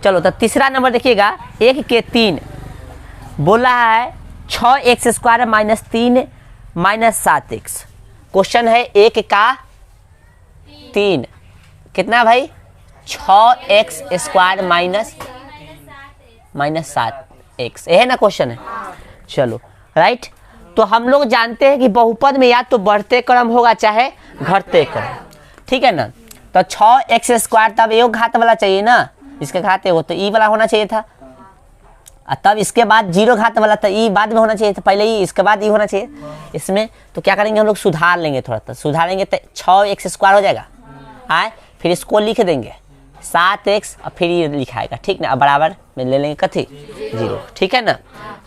चलो तो तीसरा नंबर देखिएगा, 1 के 3 बोला है 6x² minus 3 minus 7x। Question है 1 का 3 कितना भाई 6x² माइनस 7x, ये है ना क्वेश्चन है। चलो राइट, तो हम लोग जानते हैं कि बहुपद में या तो बढ़ते क्रम होगा चाहे घटते क्रम, ठीक है ना। तो 6x², तब एक घात वाला चाहिए ना, इसके घात हो तो ई वाला होना चाहिए था, और तब इसके बाद 0 घात वाला, तो ई बाद में होना चाहिए था, पहले ई इसके बाद ई होना चाहिए इसमें। तो क्या करेंगे हम लोग, सुधार लेंगे, थोड़ा सा सुधारेंगे तो 6x² हो जाएगा। आए फिर इसको लिख देंगे 7x और फिर ये लिखाएगा, ठीक ना, बराबर में ले लेंगे कथी 0, ठीक है ना।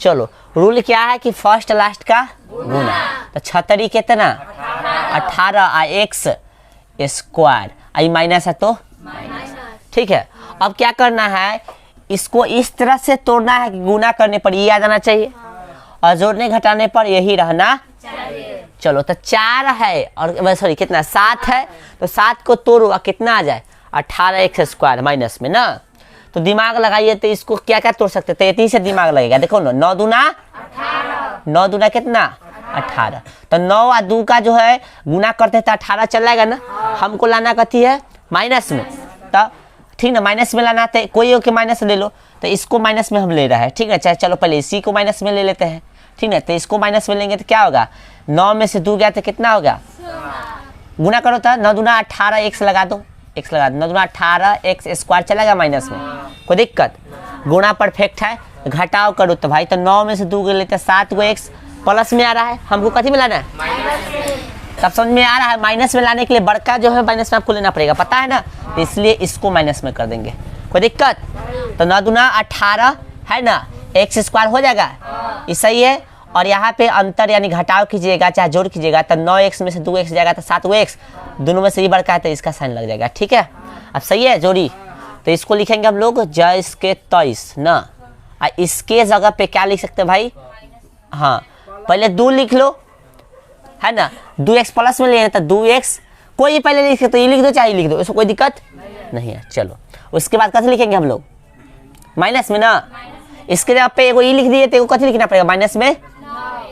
चलो रूल क्या है कि फर्स्ट लास्ट का गुना, तो 36 कितना 18 और x² आई माइनस है तो ठीक है। अब क्या करना है, इसको इस तरह से तोड़ना है कि गुना करने पर ये आ जाना चाहिए और जोड़ने घटाने पर यही रहना चाहिए। चलो तो 4 है और सॉरी कितना 7 है, तो 7 को तोड़ो कितना आ जाए 18x² माइनस में ना। तो दिमाग लगाइए, तो इसको क्या क्या तोड़ सकते, 33 से दिमाग लगेगा। देखो ना 9 दूना 9 दूना कितना 18, तो 9 और 2 का जो है गुना करते हैं तो 18 चल जाएगा ना। हमको लाना कथी है माइनस में, तो ठीक ना, माइनस में लाना है, कोई के माइनस ले लो, तो इसको माइनस में हम ले रहे हैं, ठीक है। चाहे चलो पहले इसी को माइनस में ले लेते हैं, ठीक है। तो इसको माइनस में लेंगे तो क्या होगा, 9 में से 2 गया तो कितना होगा, गुना करो तो 9 दूना 18 x लगा दो, x लगा दो, 9 दूना 18x² चलेगा माइनस में, कोई दिक्कत। गुणा परफेक्ट है, घटाव करो तो भाई तो 9 में से 2 को लेते 7 को x प्लस में आ रहा है, हमको कथी में लाना है, तब समझ में आ रहा है। माइनस में लाने के लिए बड़का जो है माइनस में आपको लेना पड़ेगा, पता है ना, तो इसलिए इसको माइनस में कर देंगे, कोई दिक्कत। तो 9 दूना 18 है ना, x² हो जाएगा, ये सही है। और यहाँ पे अंतर यानी घटाव कीजिएगा चाहे जोड़ कीजिएगा, तो 9x में से 2x जाएगा तो 7x, दोनों में से ये बड़का है तो इसका साइन लग जाएगा, ठीक है। अब सही है जोड़ी, तो इसको लिखेंगे हम लोग j इसके 23 ना, और इसके जगह पे क्या लिख सकते हैं भाई, हाँ पहले 2 लिख लो है ना, 2x प्लस में लेना तो 2x, कोई पहले लिख सकते, ये लिख दो चाहे लिख दो, इसको कोई दिक्कत नहीं है। चलो उसके बाद कैसे लिखेंगे हम लोग, माइनस में ना, इसके जगह पे एगो ई लिख दिए तो कथी लिखना पड़ेगा, माइनस में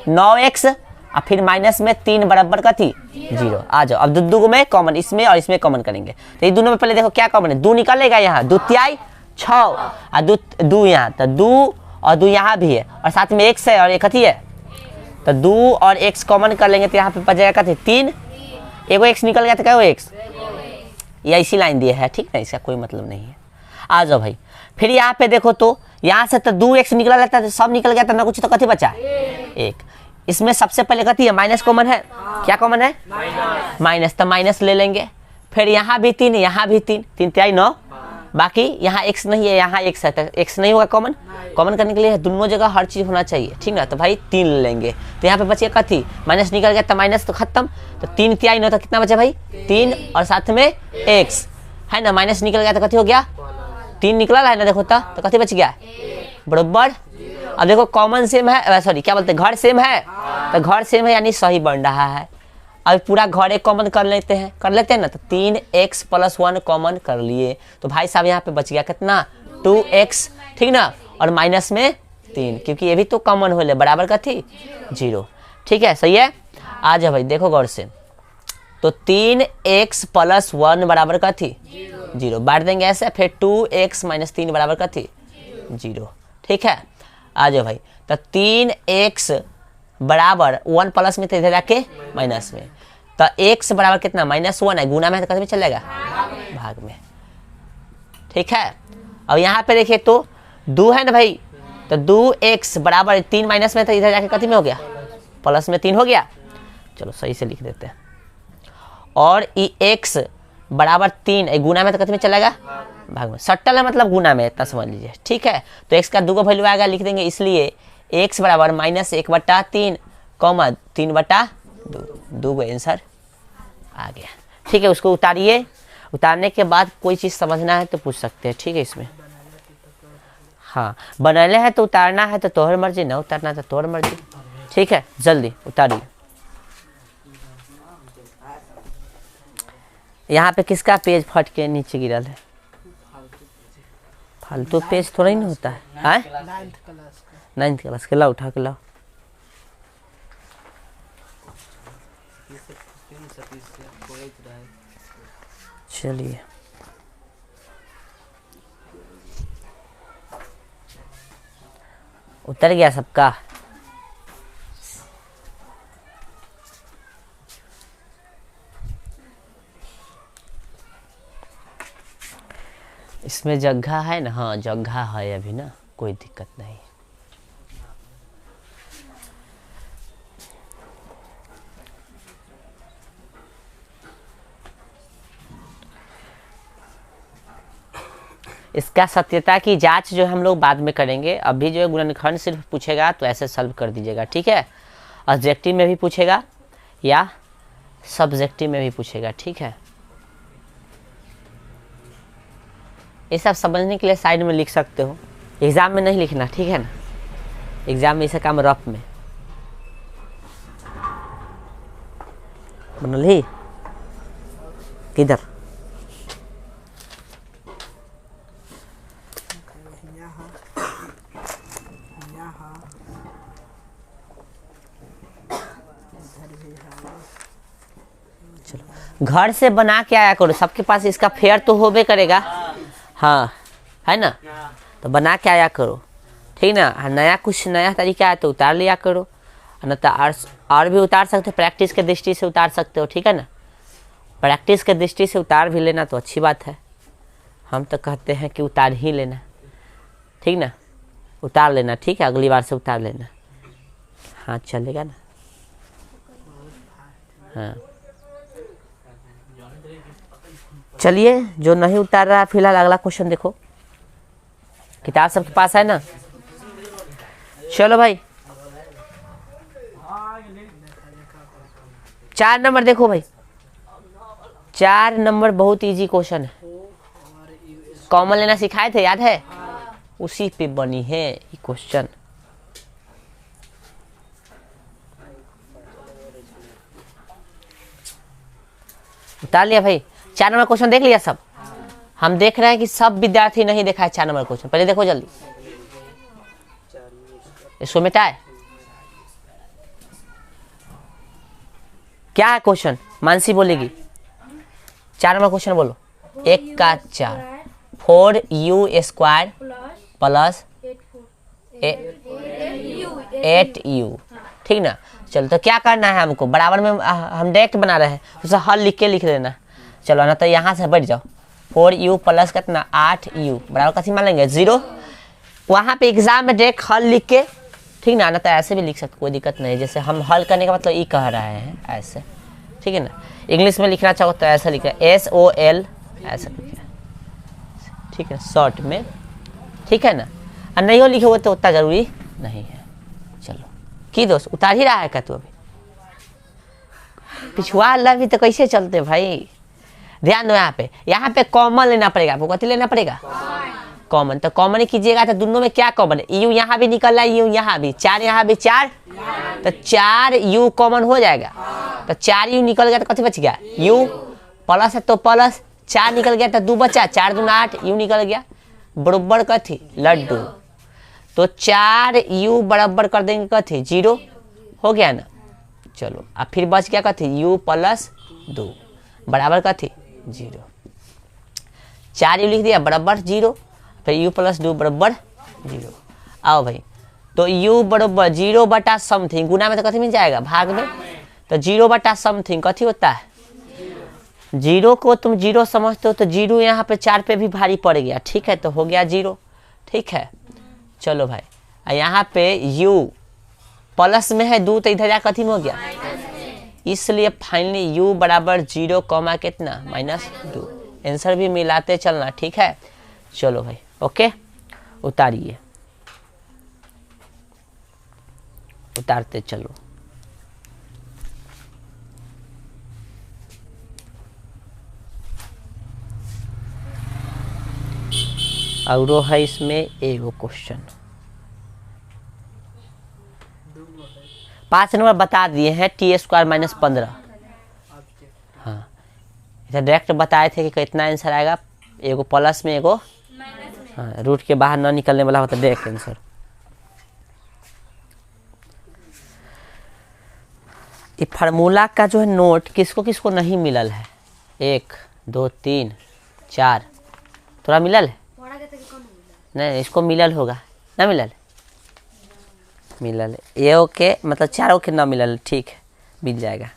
9x और फिर माइनस में 3 बराबर कथी 0। आ जाओ, अब दो में कॉमन, इसमें और इसमें कॉमन करेंगे, तो ये दोनों में पहले देखो क्या कॉमन है, 2 निकलेगा यहाँ, 2 तिहाई 6 और 2 यहाँ, तो 2 और 2 यहाँ भी है और साथ में x है और एक कथी है, तो 2 और x कॉमन कर लेंगे तो यहाँ पे बचेगा कथी 3, एगो x निकल गया तो क्या x, या इसी लाइन दिया है, ठीक ना, इसका कोई मतलब नहीं है। आ जाओ भाई, फिर यहाँ पे देखो तो यहाँ से तो 2x निकला लगता है, तो सब निकल गया तो ना कुछ, तो कथी बचा 1। इसमें सबसे पहले कथी है माइनस कॉमन है, क्या कॉमन है माइनस, तो माइनस ले लेंगे। फिर यहाँ भी 3, यहाँ भी 3, 3 तिहाई 9, बाकी यहाँ x नहीं है, यहाँ x है, तो x नहीं होगा कॉमन, कॉमन करने के लिए दोनों जगह हर चीज़ होना चाहिए, ठीक ना। तो भाई 3 ले लेंगे, तो यहाँ पे बचे कथी, माइनस निकल गया तो माइनस तो खत्म, तो 3 तिहाई 9, तो कितना बचा भाई 3 और साथ में x है ना, माइनस निकल गया तो कथी हो गया 3 निकला है ना, देखो तो कथी बच गया बराबर। अब देखो कॉमन सेम है, सॉरी क्या बोलते हैं, घर सेम है, तो घर सेम है यानी सही बन रहा है। अब पूरा घर एक कॉमन कर लेते हैं ना, तो 3x + 1 कॉमन कर लिए, तो भाई साहब यहाँ पे बच गया कितना 2x, ठीक ना, और माइनस में 3, क्योंकि ये भी तो कॉमन हो ले, बराबर कथी 0, ठीक है, सही है। आ जाओ भाई देखो गौर से, तो 3x + 1 बराबर कथी 0, बांट देंगे ऐसे, फिर 2x - 3 बराबर कथी 0, ठीक है। आ जाओ भाई, तो 3x बराबर 1 प्लस में, तो इधर जाके माइनस में, तो x बराबर कितना -1 है, गुना में है तो कैसे में चलेगा भाग में, ठीक है। अब यहाँ पे देखिए तो 2 है ना भाई, तो 2x बराबर 3 माइनस में, तो इधर जाके कथी में हो गया प्लस में 3 हो गया, चलो सही से लिख देते हैं। और ये x बराबर 3 गुना में तो कथी में चलेगा भाग में, सट्टल है मतलब गुना में, इतना समझ लीजिए, ठीक है। तो x का 2 का वैल्यू आएगा, लिख देंगे, इसलिए x बराबर -1/3 कॉमा 3/2, 2 का आंसर आ गया, ठीक है। उसको उतारिए, उतारने के बाद कोई चीज़ समझना है तो पूछ सकते हैं, ठीक है। इसमें हाँ बनाने है तो उतारना है तो तोहर मर्जी, ना उतारना तो तोहर मर्जी, ठीक है। जल्दी उतारिए। यहाँ पे किसका पेज फट के नीचे गिरल है, फालतू पेज थोड़ा ही नहीं होता है। हाँ 9th क्लास के लाओ, उठा के लाओ। चलिए उतर गया सबका। इसमें जगह है ना? हाँ जगह है अभी ना, कोई दिक्कत नहीं। इसका सत्यता की जांच जो हम लोग बाद में करेंगे। अभी जो है गुणनखंड सिर्फ पूछेगा तो ऐसे सॉल्व कर दीजिएगा, ठीक है। ऑब्जेक्टिव में भी पूछेगा या सब्जेक्टिव में भी पूछेगा, ठीक है। ये सब समझने के लिए साइड में लिख सकते हो, एग्जाम में नहीं लिखना, ठीक है ना। एग्जाम में इसे काम रफ में बनल ही किधर घर से बना के आया करो। सबके पास इसका फेयर तो होबे करेगा, हाँ है ना, तो बना के आया करो, ठीक ना। नया कुछ नया तरीका है तो उतार लिया करो, न तो और भी उतार सकते हो, प्रैक्टिस के दृष्टि से उतार सकते हो, ठीक है ना। प्रैक्टिस के दृष्टि से उतार भी लेना तो अच्छी बात है। हम तो कहते हैं कि उतार ही लेना, ठीक ना, उतार लेना, ठीक है। अगली बार से उतार लेना, हाँ चलेगा ना। हाँ चलिए, जो नहीं उतार रहा फिलहाल अगला क्वेश्चन देखो। किताब सबके पास है ना? चलो भाई 4 नंबर देखो भाई। 4 नंबर बहुत इजी क्वेश्चन है, कॉमन लेना सिखाए थे, याद है? उसी पे बनी है ये क्वेश्चन। उतार लिया भाई? 4 नंबर क्वेश्चन देख लिया सब? हम देख रहे हैं कि सब विद्यार्थी नहीं देखा है 4 नंबर क्वेश्चन। पहले देखो जल्दी, इसको मिटाए। क्या है क्वेश्चन? मानसी बोलेगी। 4 नंबर क्वेश्चन बोलो। 1 का 4 4u² प्लस 8u, ठीक ना। चलो तो क्या करना है हमको, बराबर में हम डायरेक्ट बना रहे हैं, उसे हल लिख के लिख देना। चलो ना तो यहाँ से बैठ जाओ। 4u प्लस कितना 8u बराबर कथी मान लेंगे 0। वहाँ पे एग्जाम में डायरेक्ट हल लिख के, ठीक ना तो ऐसे भी लिख सकते, कोई दिक्कत नहीं। जैसे हम हल करने का मतलब ये कह रहे हैं ऐसे, ठीक है ना। इंग्लिश में लिखना चाहो तो ऐसा लिखा SOL ऐसा लिखा, ठीक है, शॉर्ट में, ठीक है ना। और नहीं हो लिखे तो उतना जरूरी नहीं है। चलो की दोस्त उतार ही रहा है क्या तू? अभी पिछुआ अल्लाह भी तो कैसे चलते भाई। ध्यान दो, यहाँ पे कॉमन लेना पड़ेगा आपको। कथी लेना पड़ेगा? कॉमन। तो कॉमन कीजिएगा तो दोनों में क्या कॉमन है? यू यहाँ भी निकल रहा है, यू यहाँ भी, 4 यहाँ भी 4, तो 4u कॉमन हो जाएगा। तो 4u निकल गया तो कथी बच गया? u प्लस है तो प्लस 4 निकल गया तो 2 बचा, 4 दूना 8, u निकल गया बराबर कथी लड्डू। तो 4u बराबर कर देंगे कथी 0, हो गया ना। चलो अब फिर बच गया कथी u प्लस 2 बराबर कथी 0। 4u लिख दिया बराबर 0, फिर u प्लस 2 बराबर 0। आओ भाई, तो u बराबर 0 बटा समथिंग, गुना में तो कथी मिल जाएगा भाग में, तो 0 बटा समथिंग कथी होता है 0 को तुम 0 समझते हो तो 0 यहाँ पे 4 पे भी भारी पड़ गया, ठीक है, तो हो गया 0, ठीक है। चलो भाई यहाँ पे u प्लस में है 2 तो इधर जा कथी में हो गया, इसलिए फाइनली u बराबर 0 कॉमा कितना -2। आंसर भी मिलाते चलना, ठीक है। चलो भाई ओके, उतारिए, उतारते चलो। और है इसमें एगो क्वेश्चन 5 नंबर बता दिए हैं, t² - 15। हाँ इधर डायरेक्ट बताए थे कि कितना आंसर आएगा, एगो प्लस में एगो, हाँ, रूट के बाहर ना निकलने वाला होता डायरेक्ट आंसर। ये फार्मूला का जो है नोट किसको किसको नहीं मिलल है? 1 2 3 4 थोड़ा मिलल है? नहीं, इसको मिलल होगा ना? मिलल मिलल ये ओके, मतलब चारों के ना मिलल, ठीक है मिल जाएगा।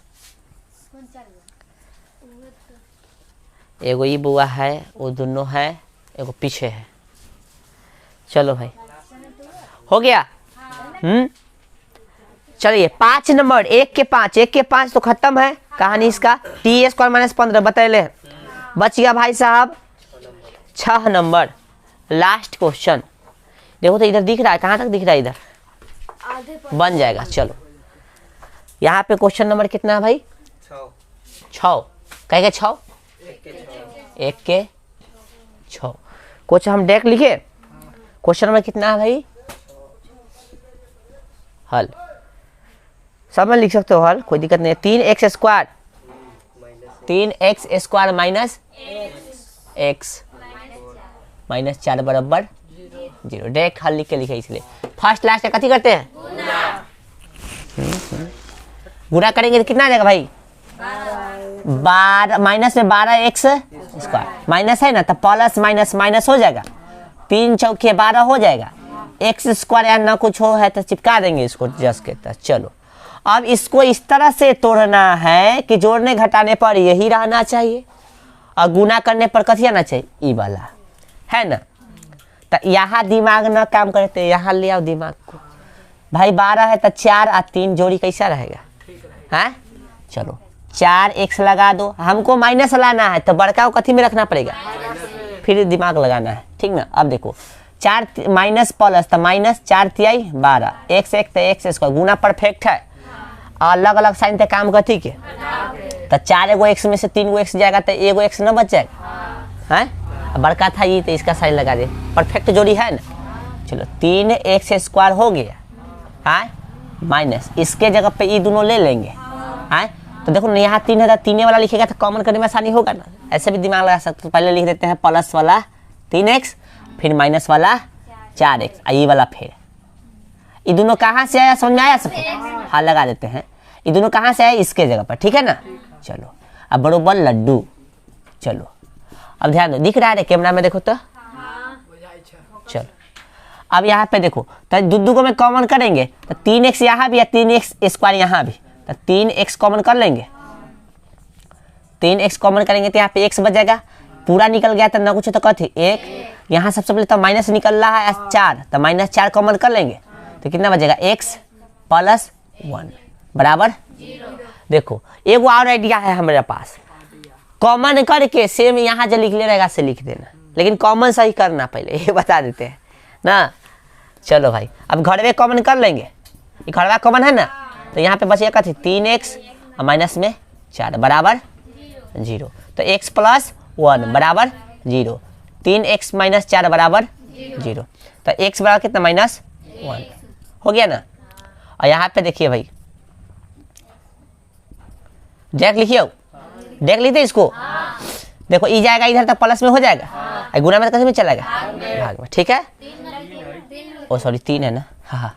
एगो ये बुआ है, वो दोनों है, एगो पीछे है। चलो भाई हो गया। चलिए 5 नंबर, 1 के 5, 1 के 5 तो खत्म है कहानी इसका। टी स्क्वायर माइनस 15 बतैले, बच गया भाई साहब 6 नंबर। लास्ट क्वेश्चन देखो तो इधर दिख रहा है, कहाँ तक दिख रहा है? इधर बन जाएगा। चलो यहाँ पे क्वेश्चन नंबर कितना है भाई? 6। कह गए 6, 1 के 6। क्वेश्चन हम डायरेक्ट लिखे, क्वेश्चन नंबर कितना है भाई? हल सब में लिख सकते हो हल, कोई दिक्कत नहीं है। 3x square, 3x square minus x minus 4 बराबर 0। डायरेक्ट हल लिख के लिखे, इसलिए फर्स्ट लास्ट कथी करते हैं? गुणा करेंगे तो कितना आ जाएगा भाई? 12 माइनस में 12x स्क्वायर माइनस है ना, तो प्लस माइनस माइनस हो जाएगा, 3 चौके 12 हो जाएगा। एक्स स्क्वायर या ना कुछ हो है तो चिपका देंगे इसको जस के तस। चलो अब इसको इस तरह से तोड़ना है कि जोड़ने घटाने पर यही रहना चाहिए और गुना करने पर कथी आना चाहिए? ई वाला, है ना? तो यहाँ दिमाग ना काम करते, यहाँ ले आओ दिमाग को भाई। 12 है तो 4 और 3 जोड़ी कैसा रहेगा? हाँ चलो 4x लगा दो, हमको माइनस लाना है तो बड़का को कथी में रखना पड़ेगा? फिर दिमाग लगाना है, ठीक ना? अब देखो 4 माइनस प्लस तो माइनस 4 तिहाई 12, x 1 तो x स्क्वायर, गुना परफेक्ट है। अलग अलग साइन पे काम करती के तो 4 गो x में से 3 गो x जाएगा तो एगो x न बच जाएगा, है? बड़का था ये तो इसका साइन लगा दे, परफेक्ट जोड़ी है ना। चलो 3x स्क्वायर हो गया, है माइनस इसके जगह पे ये दोनों ले लेंगे, है? तो देखो ना यहाँ 3 है तो 3 वाला लिखेगा तो कॉमन करने में आसानी होगा ना। ऐसे भी दिमाग लगा सकते हो, पहले लिख देते हैं प्लस वाला 3x, फिर माइनस वाला 4x, ये वाला फिर ये दोनों कहाँ से आया? समझ में आया सबको? हाँ लगा देते हैं। ये दोनों कहाँ से आया? इसके जगह पर, ठीक है ना? चलो अब बरोबर लड्डू। चलो अब ध्यान दो, दिख रहा है कैमरा में? देखो तो चलो अब यहाँ पे देखो तो दुद्दू को में कॉमन करेंगे तो 3x यहाँ भी है, 3x स्क्वायर यहाँ भी, तो 3x कॉमन कर लेंगे। 3x कॉमन करेंगे तो यहाँ पे x बच जाएगा, पूरा निकल गया तो ना कुछ तो कथी 1। यहाँ सबसे पहले तो माइनस निकल रहा है 4, तो माइनस 4 कॉमन कर लेंगे तो कितना बचेगा? x प्लस 1 बराबर 0। देखो एक और आइडिया है हमारे पास, कॉमन करके सेम यहाँ जो लिख ले रहेगा से लिख देना, लेकिन कॉमन सही करना पहले, ये बता देते हैं ना। चलो भाई अब घर में कॉमन कर लेंगे, ये घरवा कॉमन है ना, तो यहाँ पे बचेगा कथी 3x और माइनस में 4 बराबर 0, तो x प्लस 1 बराबर 0, 3x माइनस 4 बराबर 0, तो x बराबर कितना? माइनस 1 हो गया ना। और यहाँ पे देखिए भाई डायरेक्ट लिखिए, डायरेक्ट लिखते इसको। देखो ई जाएगा इधर तक प्लस में हो जाएगा, गुना में कैसे में चलेगा? भाग में, ठीक है? ओ सॉरी 3 है ना, हाँ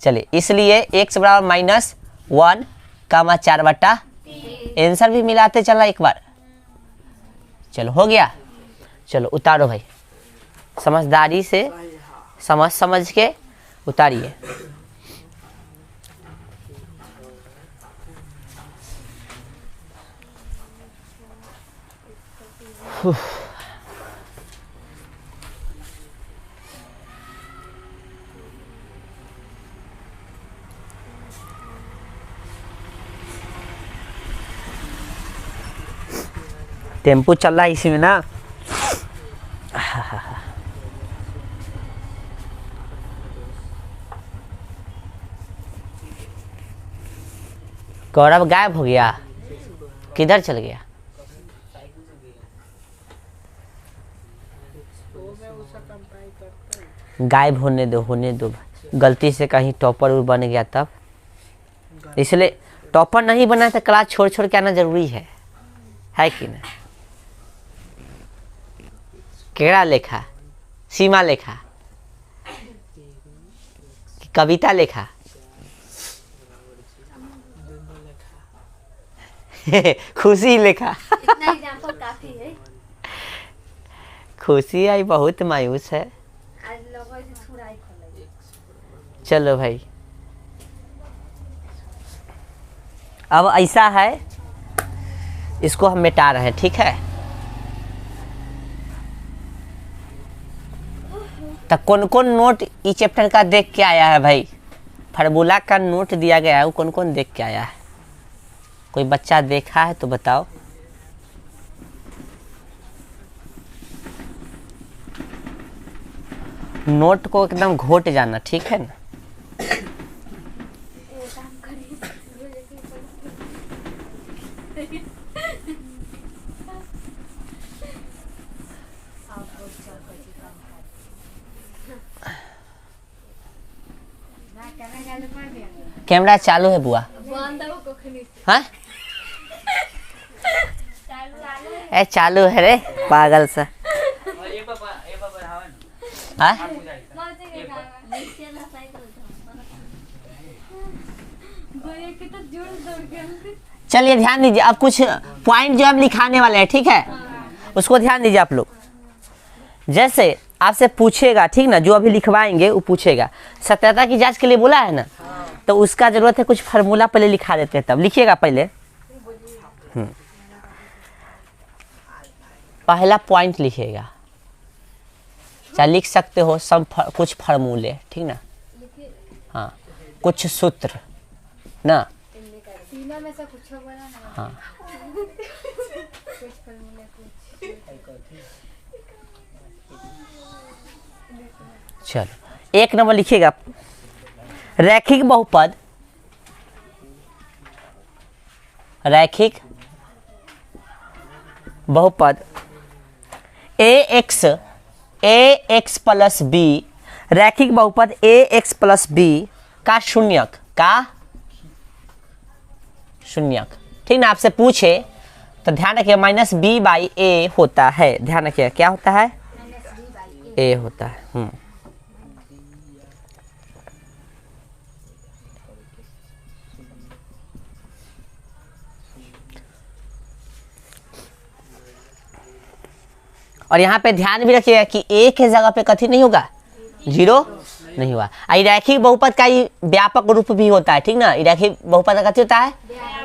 चलिए, इसलिए x बराबर माइनस 1 कामा 4 बटा, आंसर भी मिलाते चला एक बार। चलो हो गया। चलो उतारो भाई, समझदारी से समझ के उतारिए। टेम्पो चल रहा है इसी में ना। गौरव गायब हो गया, किधर चल गया? गायब होने दो, गलती से कहीं टॉपर बन गया तब, इसलिए टॉपर नहीं बना तो क्लास छोड़ के आना जरूरी है कि नहीं? केड़ा लेखा सीमा लेखा कि कविता लेखा खुशी लेखा इतना एग्जांपल काफी है। खुशी आई बहुत मायूस है। आज लोगों से थोड़ा ही खोलेंगे। चलो भाई, अब ऐसा है, इसको हम मिटा रहे हैं, ठीक है। तो कौन कौन नोट इस चैप्टर का देख के आया है भाई? फार्मूला का नोट दिया गया है, वो कौन कौन देख के आया है? कोई बच्चा देखा है तो बताओ। नोट को एकदम घोट जाना, ठीक है ना। कैमरा चालू है बुआ? हाँ ए चालू है रे पागल सा। हाँ? चलिए ध्यान दीजिए, अब कुछ पॉइंट जो हम लिखाने वाले हैं, ठीक है, उसको ध्यान दीजिए आप लोग। जैसे आपसे पूछेगा, ठीक ना, जो अभी लिखवाएंगे वो पूछेगा, सत्यता की जांच के लिए बोला है ना, तो उसका जरूरत है कुछ फार्मूला पहले लिखा देते हैं, तब लिखिएगा पहले। पहला पॉइंट लिखिएगा, चाहे लिख सकते हो कुछ फार्मूले, ठीक ना, हाँ, कुछ सूत्र ना, तीनों में से कुछ बोला ना। हाँ। कुछ फॉर्मूला चलो एक नंबर लिखिएगा, रैखिक बहुपद, रैखिक बहुपद ax प्लस b, रैखिक बहुपद ax प्लस b का शून्यक, शून्यक, ठीक ना। आपसे पूछे तो ध्यान रखिए माइनस बी बाई ए होता है, ध्यान रखिए क्या होता है, ए होता है। और यहाँ पे ध्यान भी रखिएगा कि ए के जगह पे कथी नहीं होगा, जीरो नहीं हुआ। रैखिक बहुपद का ही व्यापक रूप भी होता है, ठीक ना। रैखिक बहुपद का कथी होता है,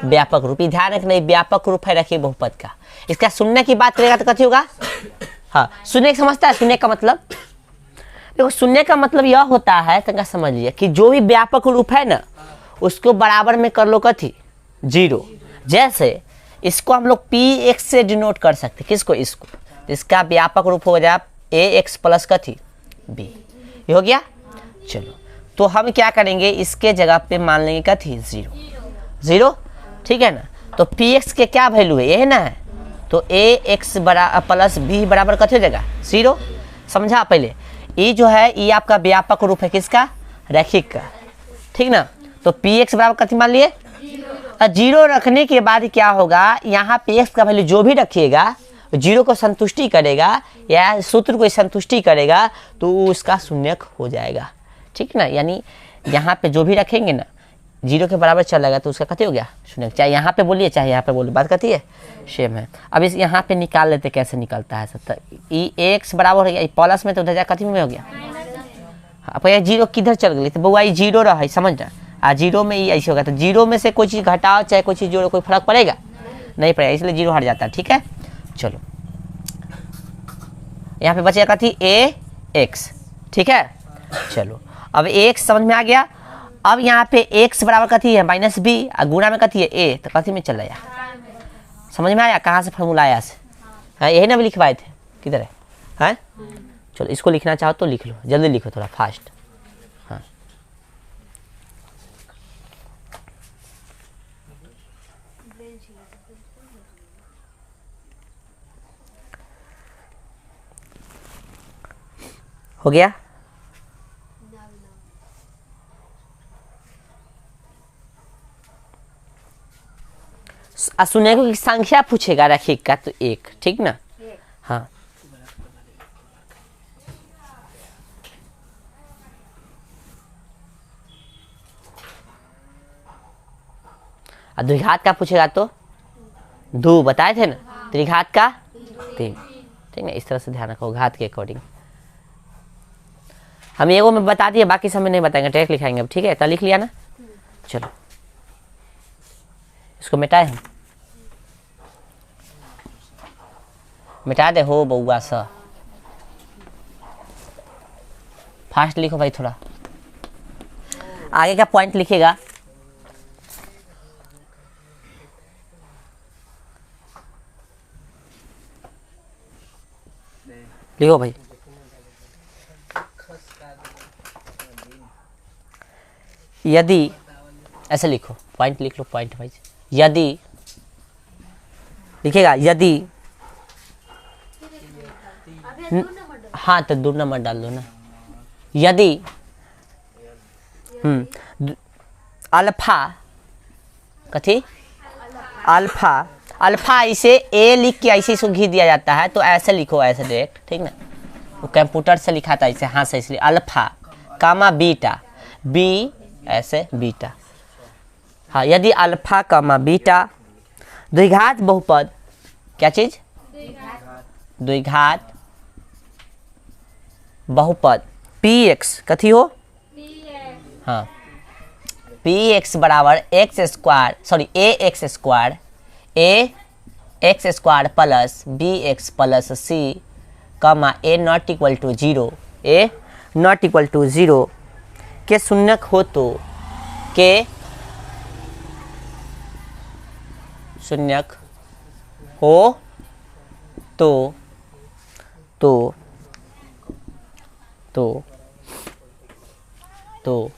व्यापक रूप। ध्यान रखना, व्यापक रूप है रैखिक बहुपद का। इसका शून्य की बात करेगा तो कथी होगा, हाँ, शून्य समझता है, शून्य का मतलब देखो, शून्य का मतलब यह होता है, तंका समझ लिया, कि जो भी व्यापक रूप है ना उसको बराबर में कर लो कथी, जीरो। जैसे इसको हम लोग पी एक्स से डिनोट कर सकते, किसको, इसको, इसका व्यापक रूप हो जाए ए एक्स प्लस कथी बी, ये हो गया। चलो तो हम क्या करेंगे, इसके जगह पे मान लेंगे कथी, जीरो, जीरो, ठीक है ना। तो पी एक्स के क्या वैल्यू है, ये ना है, तो ए एक्स प्लस बी बराबर कथी हो जाएगा, जीरो। समझा पहले, ये जो है ये आपका व्यापक रूप है, किसका, रैखिक का, ठीक ना। तो पी एक्स बराबर कथी मान लिए, जीरो रखने के बाद क्या होगा, यहाँ पे एक्स का वैल्यू जो भी रखिएगा जीरो को संतुष्टि करेगा या सूत्र को संतुष्टि करेगा तो उसका शून्यक हो जाएगा, ठीक ना। यानी यहाँ पे जो भी रखेंगे ना जीरो के बराबर चलेगा तो उसका कथी हो गया, शून्यक। चाहे यहाँ पे बोलिए चाहे यहाँ पे बोलिए, बात कथी है, सेम है। अब इस यहाँ पे निकाल लेते, कैसे निकलता है सब, ई एक्स बराबर हो गया, प्लस में तो उधर कथी में हो गया, अब यह जीरो किधर चल गई, तो बउआ ये जीरो रहा है, समझना। जीरो में ये ऐसे होगा, तो जीरो में से कोई चीज़ घटाओ चाहे कोई चीज़ जोड़ो, कोई फर्क पड़ेगा नहीं पड़ेगा, इसलिए जीरो हट जाता है, ठीक है। चलो यहाँ पे बचेगा कथी, ए एक्स, ठीक है। चलो अब एक्स समझ में आ गया। अब यहाँ पे एक्स बराबर कथी है, माइनस बी, और गुणा में कथी है ए, तो कथी में चल आया, समझ में आया, कहाँ से फॉर्मूला आया से, हाँ यही ना भी लिखवाए थे, किधर है, हैं। चलो इसको लिखना चाहो तो लिख लो, जल्दी लिखो, थोड़ा फास्ट, हाँ। हो गया। शून्य की संख्या पूछेगा रैखिक का तो एक, ठीक ना, हाँ। और द्विघात का पूछेगा तो 2 बताए थे ना, त्रिघात का 3। ठीक है, इस तरह से ध्यान रखो घात के अकॉर्डिंग। हम एगो में बता दिए, बाकी समय नहीं बताएंगे, डायरेक्ट लिखाएंगे अब। ठीक है, तो लिख लिया ना, चलो इसको मिटाए हम, मिटा दे हो बउआ सा। फास्ट लिखो भाई, थोड़ा आगे का पॉइंट लिखेगा। लिखो भाई, यदि ऐसे लिखो, पॉइंट लिख लो, पॉइंट भाई। यदि लिखेगा, यदि हाँ तो 2 नंबर डाल दो ना। यदि अल्फा, कथी अल्फा, अल्फा इसे ए लिख के ऐसे इसको घी दिया जाता है, तो ऐसे लिखो, ऐसे डायरेक्ट। ठीक ना, वो कंप्यूटर से लिखा था इसे हाथ से, इसलिए अल्फा कामा बीटा, बी ऐसे बीटा। हाँ, यदि अल्फा कामा बीटा द्विघात बहुपद, क्या चीज, द्विघात बहुपद पी एक्स, कथी हो, हाँ पी एक्स बराबर x square, sorry a x square, a x square plus b x plus c comma a not equal to 0, a not equal to 0 के शून्यक हो तो, के शून्यक हो तो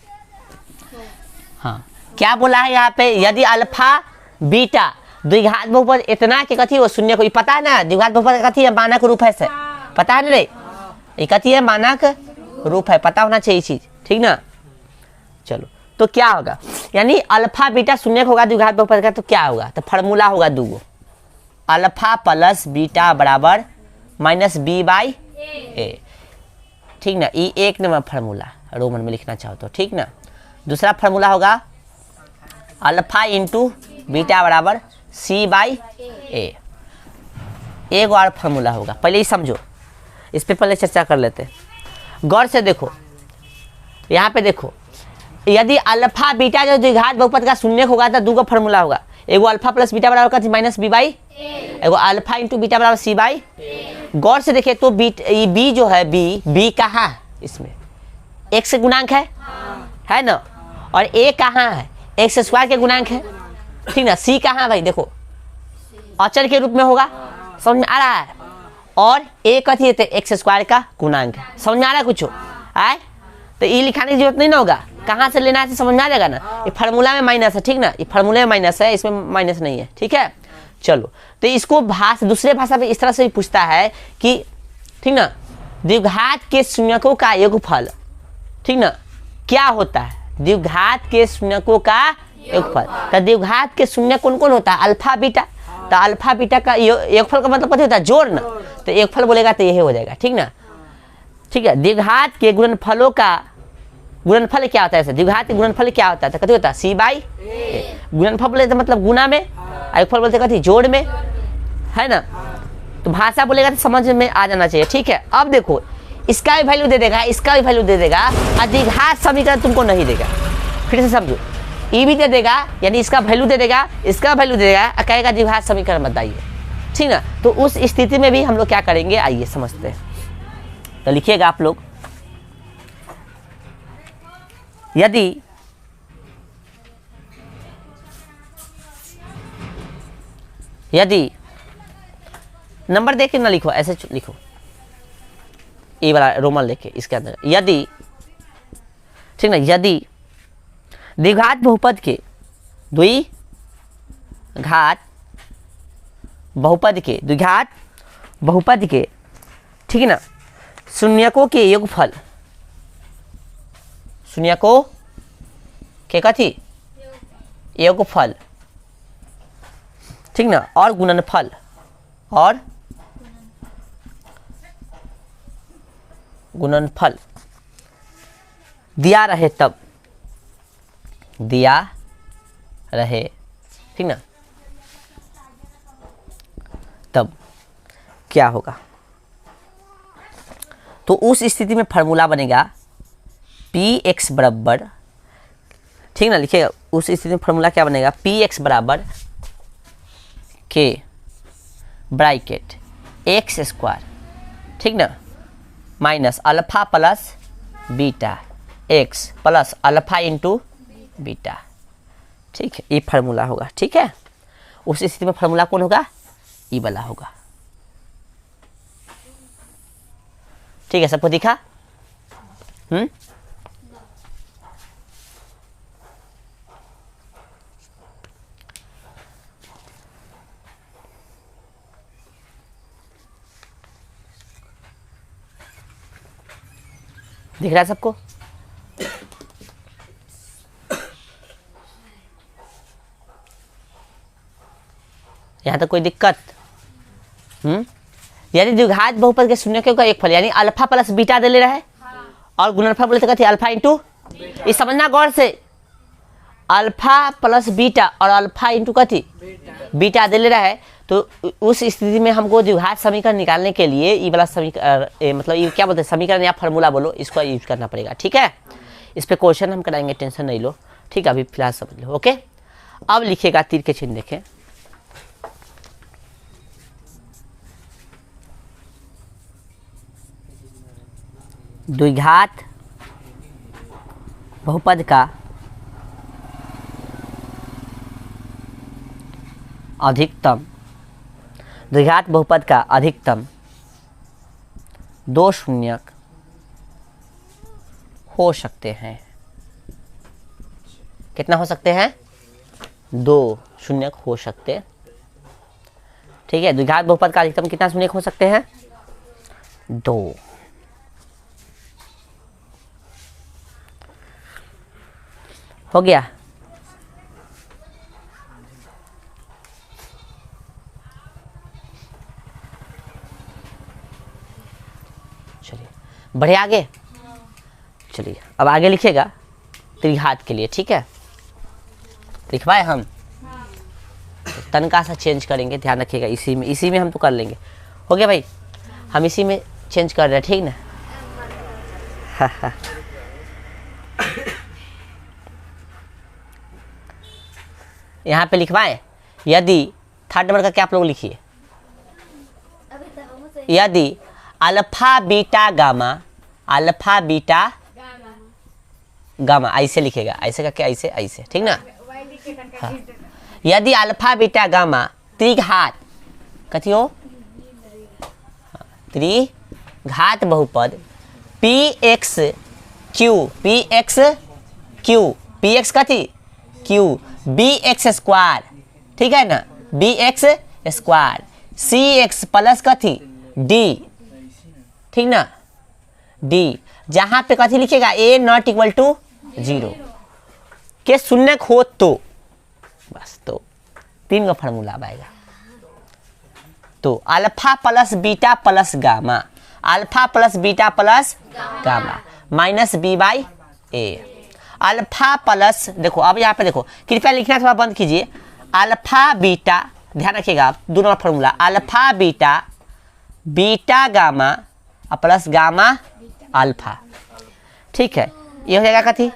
हाँ, क्या बोला है यहाँ पे, यदि अल्फा बीटा द्विघात बहुपद इतना कि कथी हो, शून्य को, ये पता है ना, द्विघात बहुपद कथी है, मानक रूप है से, पता है ना रे, ये कथी है, मानक रूप है, पता होना चाहिए चीज। ठीक ना, चलो तो क्या होगा, यानी अल्फा बीटा शून्य होगा द्विघात बहुपद का, तो क्या होगा, तो फार्मूला होगा 2 अल्फा प्लस बीटा बराबर माइनस बी बाई ए। ठीक ना, ये 1 नंबर फार्मूला रोमन में लिखना चाहो तो। ठीक ना, दूसरा फार्मूला होगा अल्फा इंटू बीटा बराबर सी बाई ए। एक और फार्मूला होगा, पहले ही समझो, इस पे पहले चर्चा कर लेते हैं। गौर से देखो, यहाँ पे देखो, यदि अल्फा बीटा जो द्विघात बहुपद का शून्य होगा तो 2 का फार्मूला होगा, एगो अल्फा प्लस बीटा बराबर माइनस बी बाई, एगो अल्फा इंटू बीटा बराबर सी बाई। गौर से देखिए तो बी जो है, बी कहाँ है, इसमें एक्स से गुणांक है ना, और ए कहाँ है, एक्स स्क्वायर के गुणांक है। ठीक ना, सी कहाँ भाई, देखो अचर के रूप में होगा, समझ में आ रहा है, और ए कथी है, एक्स स्क्वायर का गुणांक है। समझ में आ रहा है कुछ आए, तो ये लिखाने की जरूरत नहीं ना होगा, कहाँ से लेना है समझ में आ जाएगा ना। ये फार्मूला में माइनस है, ठीक ना, ये फार्मूले में माइनस है, इसमें माइनस नहीं है। ठीक है, चलो तो इसको दूसरे भाषा में इस तरह से भी पूछता है कि, ठीक ना, द्विघात के शून्यकों का योगफल, ठीक ना, क्या होता है, द्विघात के शून्यकों का योगफल। तो द्विघात के शून्य कौन कौन होता है, अल्फा बीटा, तो अल्फा बीटा का योगफल का मतलब क्या होता है, जोड़ ना, तो योगफल बोलेगा तो यही हो जाएगा। ठीक ना, ठीक है, द्विघात के गुणनफलों का गुणनफल क्या होता है, द्विघात के गुणनफल क्या होता है, तो कथी होता है, सी बाई ए। गुणनफल बोले तो मतलब गुना में, योगफल बोलते कथी, जोड़ में, है ना। तो भाषा बोलेगा तो समझ में आ जाना चाहिए। ठीक है, अब देखो इसका भी वैल्यू दे देगा, इसका भी वैल्यू दे देगा, और द्विघात समीकरण तुमको नहीं देगा। फिर से समझो, ये भी दे देगा, यानी इसका वैल्यू दे देगा, इसका वैल्यू दे देगा, और कहेगा द्विघात समीकरण बताइए। ठीक ना, तो उस स्थिति में भी हम लोग क्या करेंगे, आइए समझते हैं। तो लिखिएगा आप लोग, यदि नंबर देख के ना लिखो, ऐसे लिखो, ये वाला रोमन लेके इसके अंदर, यदि, ठीक ना, यदि द्विघात बहुपद के द्विघात बहुपद के, ठीक है ना, शून्यकों के योगफल, शून्यकों के कथी, योगफल, ठीक ना, और गुणनफल, और गुणनफल दिया रहे ठीक ना। तब क्या होगा, तो उस स्थिति में फार्मूला बनेगा पी एक्स बराबर, ठीक ना, लिखिएगा उस स्थिति में फार्मूला क्या बनेगा, पी एक्स बराबर के ब्रैकेट एक्स स्क्वायर, ठीक ना, minus alpha plus beta x plus alpha into beta, ठीक है, ये फार्मूला होगा। ठीक है, उस स्थिति में फार्मूला कौन होगा, ई वाला होगा। ठीक है, सबको दिखा। दिख रहा है सबको। यहाँ तक कोई दिक्कत? यानी द्विघात बहुपद के शून्य का एक फल, यानी अल्फा प्लस बीटा दे ले रहा है और गुणनफल बोले तो अल्फा इंटू, ये समझना गौर से, अल्फा प्लस बीटा और अल्फा इंटू कथी बीटा दे ले रहा है। तो उस स्थिति में हमको द्विघात समीकरण निकालने के लिए ये वाला समीकरण, मतलब ये क्या बोलते हैं समीकरण या फार्मूला बोलो, इसको यूज करना पड़ेगा। ठीक है, इस पे क्वेश्चन हम कराएंगे, टेंशन नहीं लो। ठीक है, अभी फिलहाल समझ लो। ओके, अब लिखिएगा तीर के चिन्ह देखें। द्विघात बहुपद का अधिकतम, द्विघात बहुपद का अधिकतम दो शून्यक हो सकते हैं। कितना हो सकते हैं, दो शून्यक हो सकते। ठीक है, द्विघात बहुपद का अधिकतम कितना शून्यक हो सकते हैं, दो। हो गया। चलिए बढ़े आगे। चलिए अब आगे लिखिएगा त्रिघात के लिए। ठीक है, लिखवाए हम तनका सा चेंज करेंगे, ध्यान रखिएगा। इसी में हम तो कर लेंगे। हो गया भाई, हम इसी में चेंज कर रहे हैं, ठीक ना। यहाँ पे लिखवाएं, यदि थर्ड नंबर का क्या आप लोग लिखिए, यदि alpha beta gamma, alpha beta gamma, ऐसे लिखेगा, ऐसे का क्या, ऐसे ऐसे, ठीक ना। हाँ। यदि अल्फा बीटा गामा त्रिघात कथी हो, त्रिघात बहुपद P x Q, P x Q, P x कथी क्यू, बी एक्स स्क्वायर, ठीक है ना, बी एक्स स्क्वायर, सी एक्स प्लस कथी डी, ठीक ना, डी, जहां पे कथी लिखेगा ए नॉट इक्वल टू 0 के शून्य हो तो बस, तो तीन का फार्मूला आएगा। तो alpha plus beta plus gamma, alpha plus beta plus gamma minus b by a, alpha plus, देखो अब यहाँ पे देखो, कृपया लिखना थोड़ा बंद कीजिए, अल्फा बीटा, ध्यान रखिएगा आप, दो number formula alpha beta, beta gamma plus gamma alpha, ठीक है, ये हो जाएगा कथी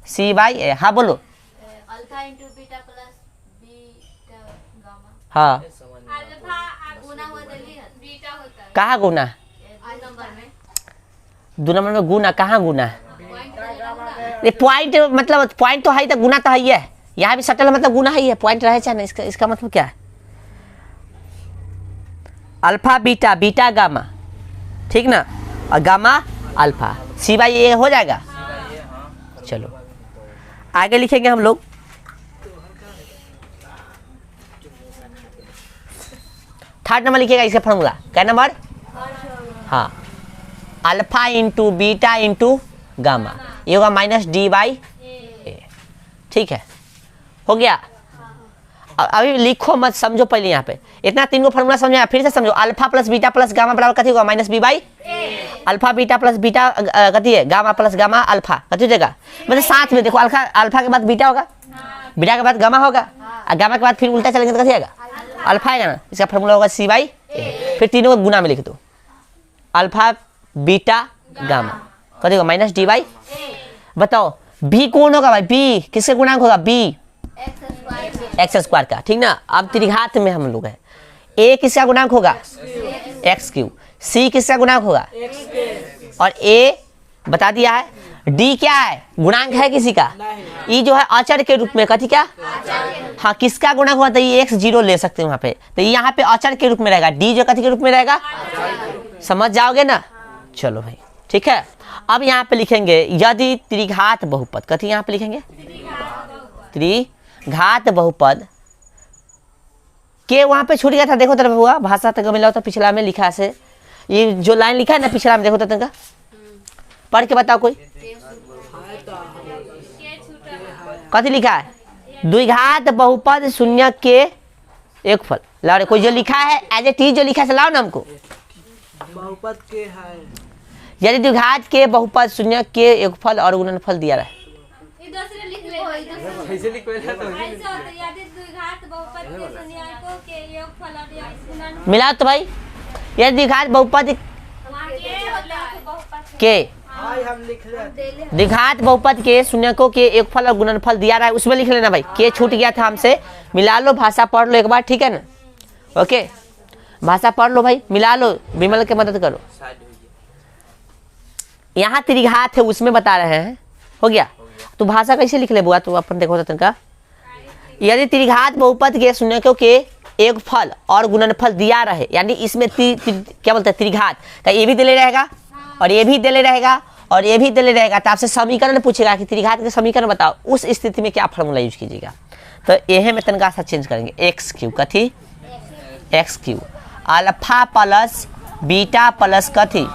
सी बाई ए। हाँ बोलो, alpha into beta plus beta gamma, हाँ अल्फा गुना हो देली बीटा होता है, कहाँ गुना, नंबर में, दो नंबर में गुना, कहाँ गुना, ये पॉइंट, मतलब पॉइंट तो है तो गुना तो है ही है, यहाँ भी सटल मतलब गुना ही है, पॉइंट रहे चाहे ना, इसका मतलब क्या है, अल्फा बीटा, बीटा गामा, ठीक ना, और गामा अल्फा, सी बाई ए हो जाएगा। चलो आगे लिखेंगे हम लोग, थर्ड नंबर लिखिएगा इसका फॉर्मूला, क्या नंबर, हाँ, alpha into beta into gamma, ये होगा माइनस डी बाई ए, ठीक है, हो गया। अभी लिखो मत, समझो पहले यहाँ पे, इतना तीन को फॉर्मूला समझो, फिर से समझो, alpha plus beta plus gamma बराबर कथी होगा minus b by, alpha beta plus beta कथी है गामा प्लस गामा अल्फा, कथी हो जाएगा, मतलब साथ में देखो, अल्फा के बाद बीटा होगा, बीटा के बाद गामा होगा, और गामा के बाद फिर उल्टा चलेंगे तो कैसे आएगा, अल्फा आएगा ना। इसका फॉर्मूला होगा सी बाई ए। फिर तीनों को गुना में लिख दो, अल्फा बीटा गामा, कथी होगा माइनस डी बाई। बताओ बी कौन होगा भाई, बी किसके गुणांक होगा, बी एक्स स्क्वायर का, ठीक ना। अब त्रिघात में हम लोग हैं, ए किसका गुणांक होगा, एक्स क्यू, सी किसका गुणांक होगा, और ए बता दिया है, डी क्या है, गुणांक है किसी का, ई जो है अचर के रूप में, कथी क्या, हाँ किसका गुणांक हुआ, तो ये एक्स जीरो ले सकते हैं वहां पे, तो यहाँ पे अचर के रूप में रहेगा, डी जो कथी के रूप में रहेगा, समझ जाओगे ना। चलो भाई ठीक है। अब यहाँ पे लिखेंगे यदि त्रिघात बहुपद, कथी यहाँ पे लिखेंगे, त्रिघात बहुपद के, वहां पे छूट गया था, देखो तरफ हुआ भाषा तक मिला होता, पिछला में लिखा से, ये जो लाइन लिखा है ना पिछला में, देखो तो तनका पढ़ के बताओ कोई, कथी लिखा है, द्विघात बहुपद शून्य के एक फल, लाओ रे कोई जो लिखा है एज ए टी जो लिखा है लाओ ना हमको, बहुपद के है, यदि द्विघात के बहुपद शून्य के एक फल और गुणनफल दिया रहे, दूसरे लिख ले, कैसे लिखवेला तो ऐसे होता है, यदि द्विघात बहुपद के संज्ञाकों के योगफल और गुणनफल मिला तो भाई, यदि द्विघात बहुपद के होता है बहुपद के, भाई हम लिख ले, द्विघात बहुपद के शून्यकों के एक फल और गुणनफल दिया रहा है, उसमें लिख लेना भाई, के छूट गया था हमसे, मिला लो, भाषा पढ़ लो एक बार, ठीक है ना, ओके भाषा पढ़ लो भाई, मिला लो, विमल के मदद करो। यहाँ त्रिघात है उसमें बता रहे हैं, हो गया, तो भाषा कैसे लिख ले बुआ, तो अपन देखो तो तनका, यदि त्रिघात बहुपद के शून्यकों के एक फल और गुणनफल दिया रहे, यानी इसमें क्या बोलते हैं त्रिघात का, ये भी दिले रहेगा और ये भी दिले रहेगा और ये भी दिले रहेगा, तो आपसे समीकरण पूछेगा कि त्रिघात के समीकरण बताओ, उस स्थिति में क्या फॉर्मूला यूज कीजिएगा, तो यह में तनका सा चेंज करेंगे, एक्स क्यू, कथी x Q, alpha plus beta plus कथी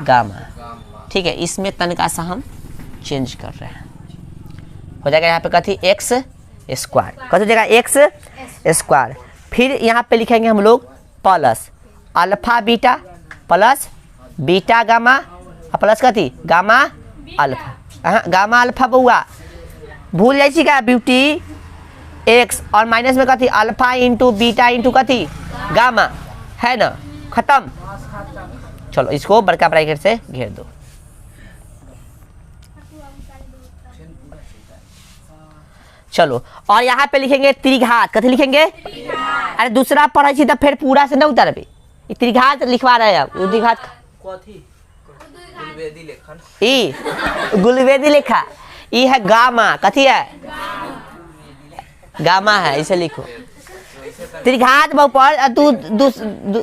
गामा, ठीक है, इसमें तनका सा हम चेंज कर रहे हैं, हो जाएगा यहाँ पे कथी एक्स स्क्वायर, कथी हो जाएगा एक्स स्क्वायर, फिर यहाँ पे लिखेंगे हम लोग plus alpha beta plus beta gamma plus कथी गामा अल्फा, हाँ गामा अल्फा बउआ भूल जाइए का ब्यूटी, एक्स और माइनस में कथी अल्फा इंटू बीटा इंटू कथी गामा, है ना, खत्म। चलो इसको बड़का ब्रैकेट से घेर दो, चलो और यहाँ पे लिखेंगे त्रिघात, कथी लिखेंगे, अरे दूसरा पढ़े थी तो फिर पूरा से न उतरबे, त्रिघात लिखवा रहे हैं आप, द्विघात कथी गुलवेदी लेखन, ई गुलवेदी लिखा, ई है गामा, कथी है गामा है, इसे लिखो, त्रिघात बहुपद, तू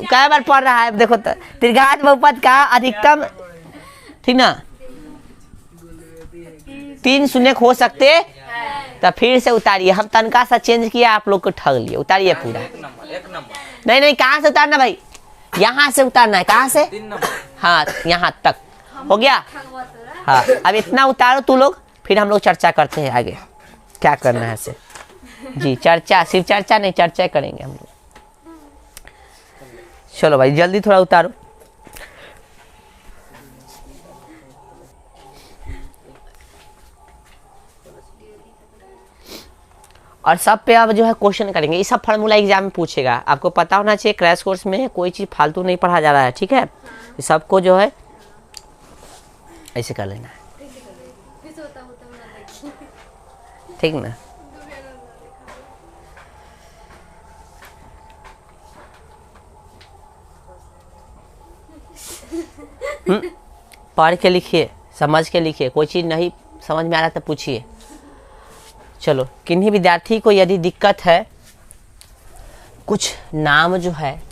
कई बार पढ़ रहा है, देखो तो त्रिघात बहुपद का अधिकतम, ठीक ना, 3 शून्य हो सकते, तो फिर से उतारिए, हम तनका सा चेंज किया, आप लोग को ठग लिए, उतारिए पूरा, एक नंबर, नहीं नहीं कहाँ से उतारना भाई, यहाँ से उतारना है, कहाँ से, 3 नंबर, हाँ यहाँ तक हो गया, हाँ अब इतना उतारो तू लोग, फिर हम लोग चर्चा करते हैं आगे क्या करना है से, जी चर्चा, सिर्फ चर्चा नहीं, चर्चा करेंगे हम लोग। चलो भाई जल्दी थोड़ा उतारो, और सब पे अब जो है क्वेश्चन करेंगे, ये सब फार्मूला एग्जाम में पूछेगा, आपको पता होना चाहिए, क्रैश कोर्स में कोई चीज़ फालतू नहीं पढ़ा जा रहा है, ठीक है, ये सबको जो है ऐसे कर लेना है, ठीक ना। पढ़ के लिखिए, समझ के लिखिए, कोई चीज़ नहीं समझ में आ रहा तो पूछिए। चलो किन्हीं विद्यार्थी को यदि दिक्कत है, कुछ नाम जो है,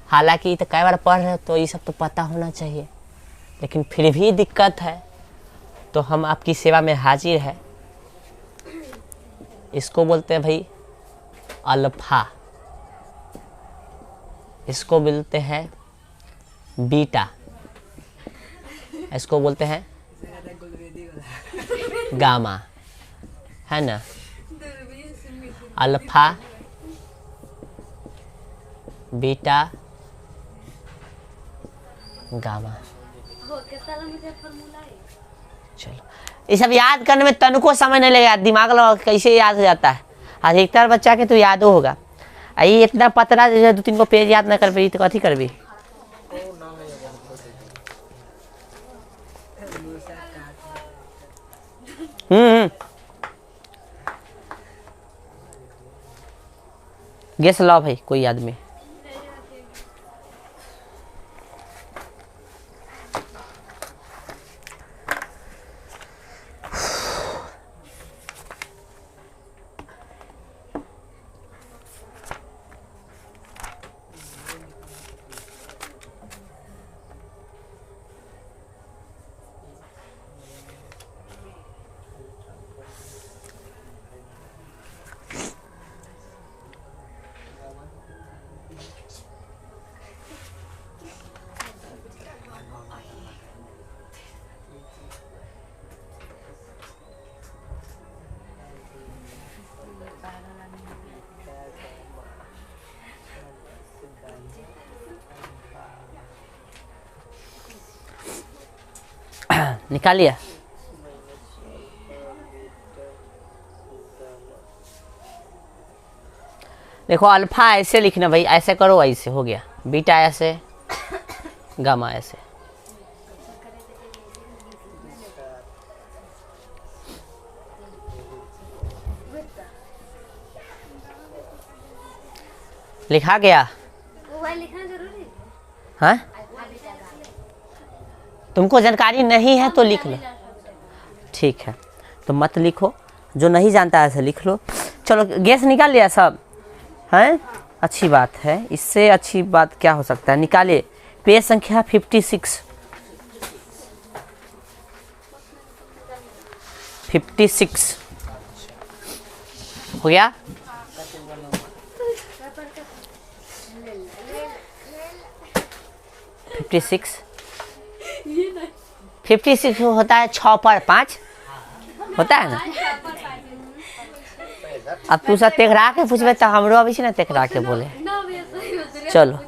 हालांकि तो कई बार पढ़ रहे हो तो ये सब तो पता होना चाहिए, लेकिन फिर भी दिक्कत है तो हम आपकी सेवा में हाजिर है। इसको बोलते हैं भाई अल्फा, इसको बोलते हैं बीटा, इसको बोलते हैं गामा, है ना, अल्फा बीटा गामा। चलो ये सब याद करने में तनको समय नहीं लगेगा, दिमाग लगा कैसे याद हो जाता है। अधिकतर बच्चा के तो यादो होगा। ये इतना पतला जो है 2-3 को पेज याद ना कर पाई तो कथी करबी। गेस लाओ भाई कोई आदमी। निकालिए। देखो अल्फा ऐसे लिखना भाई, ऐसे करो, ऐसे हो गया। बीटा ऐसे, गामा ऐसे। लिखा गया? लिखना जरूरी है। हाँ, तुमको जानकारी नहीं है तो लिख लो, ठीक है, तो मत लिखो। जो नहीं जानता है ऐसे लिख लो। चलो गैस निकाल लिया सब, हैं? अच्छी बात है। इससे अच्छी बात क्या हो सकता है? निकालिए पेज संख्या 56। 56 हो गया। फिफ्टी सिक्स होता है 6 पर 5 होता है ना। अब तू सब तेकरा के पूछबे तो हमरो अभी से ना तेकरा के बोले। चलो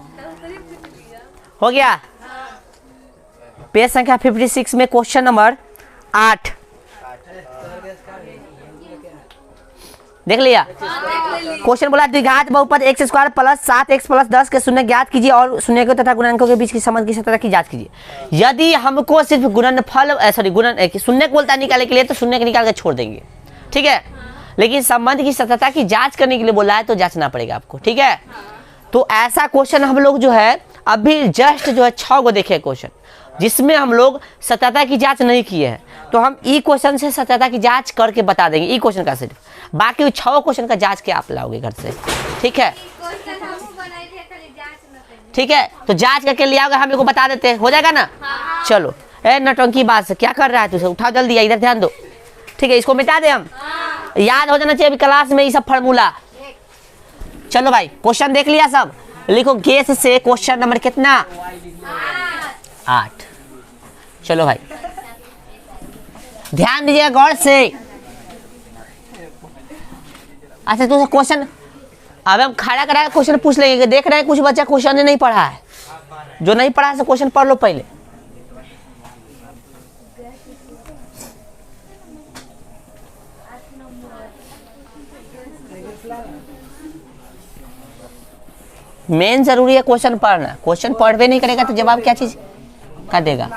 हो गया। पेज संख्या 56 में क्वेश्चन नंबर 8 देख लिया। क्वेश्चन बोला द्विघात बहुपद x square plus 7x plus 10 के शून्य ज्ञात कीजिए और शून्य तथा गुणनकों के बीच की संबंध की सत्यता की जांच कीजिए। यदि हमको सिर्फ गुणनफल शून्य बोलता है निकालने के लिए तो शून्य के निकाल के छोड़ देंगे, ठीक है। लेकिन संबंध की सत्यता की जांच करने के लिए बोला है तो जांचना पड़ेगा आपको, ठीक है। तो ऐसा क्वेश्चन हम लोग जो है अभी जस्ट जो है 6 को देखे क्वेश्चन जिसमें हम लोग सत्यता की जांच नहीं किए हैं, तो हम ई क्वेश्चन से सत्यता की जांच करके बता देंगे। ई क्वेश्चन का सिर्फ, बाकी 6 क्वेश्चन का जांच के आप लाओगे घर से, ठीक है। ठीक है, तो जांच करके ले आओगे, हम लोग को बता देते हैं, हो जाएगा ना। चलो ए नटंकी बात से क्या कर रहा है तुझे, उठाओ जल्दी, इधर ध्यान दो, ठीक है। इसको मिटा दे, हम याद हो जाना चाहिए अभी क्लास में ये सब फार्मूला। चलो भाई क्वेश्चन देख लिया सब, लिखो गैस से क्वेश्चन नंबर कितना 8। चलो भाई ध्यान दीजिएगा गौर से। अच्छा तो क्वेश्चन अब हम खड़ा करा क्वेश्चन पूछ लेंगे। देख रहे हैं कुछ बच्चा क्वेश्चन नहीं पढ़ा है, जो नहीं पढ़ा है क्वेश्चन पढ़ लो पहले। मेन जरूरी है क्वेश्चन पढ़ना। क्वेश्चन पढ़वे नहीं करेगा तो जवाब क्या चीज का देगा।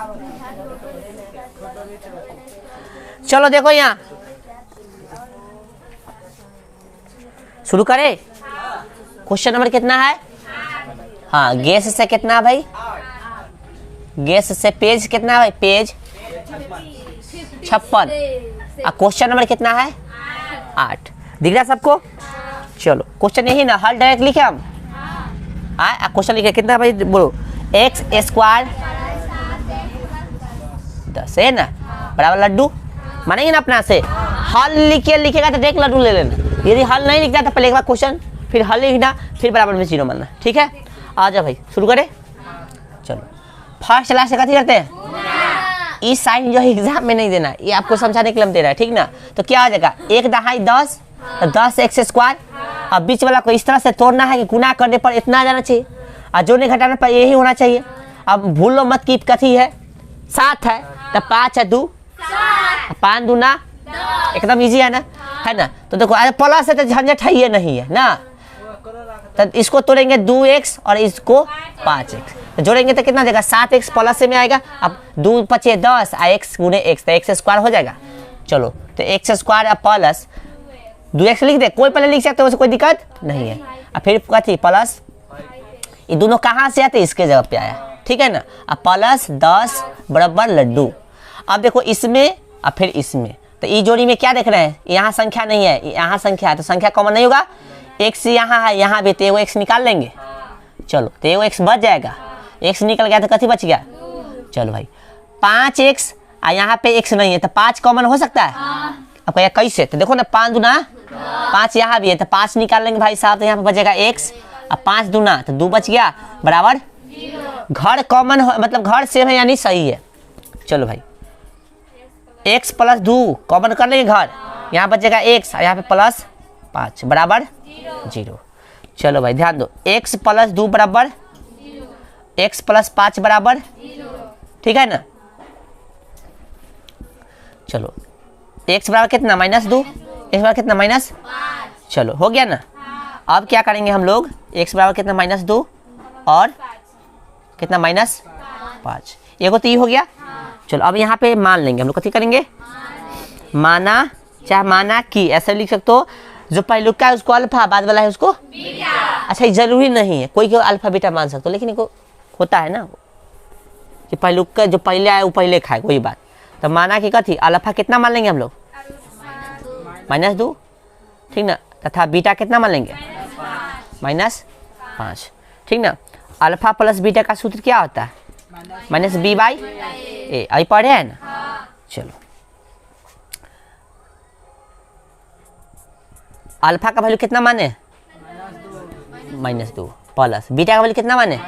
चलो देखो यहाँ शुरू करें। क्वेश्चन नंबर कितना है? हाँ गैस से कितना भाई? गैस से पेज कितना भाई? पेज 56। क्वेश्चन नंबर कितना है? 8। दिख रहा सबको? चलो क्वेश्चन यही ना, हल डायरेक्ट लिखे हम। क्वेश्चन लिखे कितना भाई बोलो? x स्क्वायर 10 है ना, बराबर लड्डू मानेंगे ना अपना से। हल लिखेगा तो देख लड्डू ले लेना। यदि हल नहीं लिखता तो पहले एक बार क्वेश्चन, फिर हल लिखना, फिर बराबर में 0 मानना, ठीक है। आ जाओ भाई शुरू करें। चलो फर्स्ट क्लास से कथी करते हैं? इस साइन जो है एग्जाम में नहीं देना, ये आपको समझाने के लिए हम दे रहा है, ठीक ना। तो क्या हो जाएगा? 1 दहाई 10, 10 x स्क्वायर। अब बीच वाला को इस तरह से तोड़ना है कि गुना करने पर इतना आ जाना चाहिए और जोड़ने घटाने पर यही होना चाहिए। अब भूलो मत कि कथी है 7 है, तो 5 है 2 5 दूना एकदम इजी है ना। तो देखो अरे प्लस है तो झंझट है ये नहीं है ना, तो इसको तोड़ेंगे 2x और इसको 5x, तो जोड़ेंगे तो कितना देगा 7x प्लस में आएगा। अब 2 पचे 10 x गुने x, तो x स्क्वायर हो जाएगा। चलो तो x स्क्वायर प्लस 2x लिख दे, कोई पहले लिख सकते हो, कोई दिक्कत नहीं है। और फिर कथी प्लस, ये दोनों कहाँ से आते इसके जगह पे आया, ठीक है ना। अब प्लस 10 बराबर लड्डू। अब देखो इसमें और फिर इसमें, तो ई जोड़ी में क्या देख रहे हैं, यहाँ संख्या नहीं है, यहाँ संख्या है, तो संख्या कॉमन नहीं होगा। x यहाँ है, यहाँ भी, तो एगो x निकाल लेंगे। चलो तो एगो x बच जाएगा, x निकल गया तो कथी बच गया। चलो भाई 5x और यहाँ पे x नहीं है, तो 5 कॉमन हो सकता है। अब कहिए कैसे, तो देखो ना 5 दूना 5 यहाँ भी है, तो 5 निकाल लेंगे भाई साहब, तो यहाँ पे बचेगा x और 5 दूना तो 2 बच गया बराबर। घर कॉमन मतलब घर सेम है यानी सही है। चलो भाई x प्लस 2 कॉमन कर लेंगे घर, यहाँ बचेगा x और यहाँ पे प्लस 5 बराबर 0। चलो भाई ध्यान दो, x प्लस 2 बराबर x प्लस 5 बराबर, ठीक है ना। चलो x बराबर कितना -2, x बराबर कितना -5। चलो हो गया ना। अब क्या करेंगे हम लोग, x बराबर कितना -2 और कितना -5, एगो तो ये हो गया। चलो अब यहाँ पे मान लेंगे हम लोग, कथी करेंगे माना, चाहे माना कि ऐसे लिख सकते हो, जो पहलुका है उसको अल्फा, बाद वाला है उसको बीटा। अच्छा ये जरूरी नहीं है, कोई को अल्फा बीटा मान सकते हो, लेकिन इनको होता है ना कि पहलुका जो पहले आए वो पहले खाए, कोई बात। तो माना कि कथी अल्फा कितना मान लेंगे हम लोग -2, ठीक ना, तथा बीटा कितना मान लेंगे -5, ठीक ना। अल्फा प्लस बीटा का सूत्र क्या होता है -b/a, आई पढ़े है ना। चलो अल्फा का वैल्यू कितना माने -2 प्लस बीटा का वैल्यू कितना माने।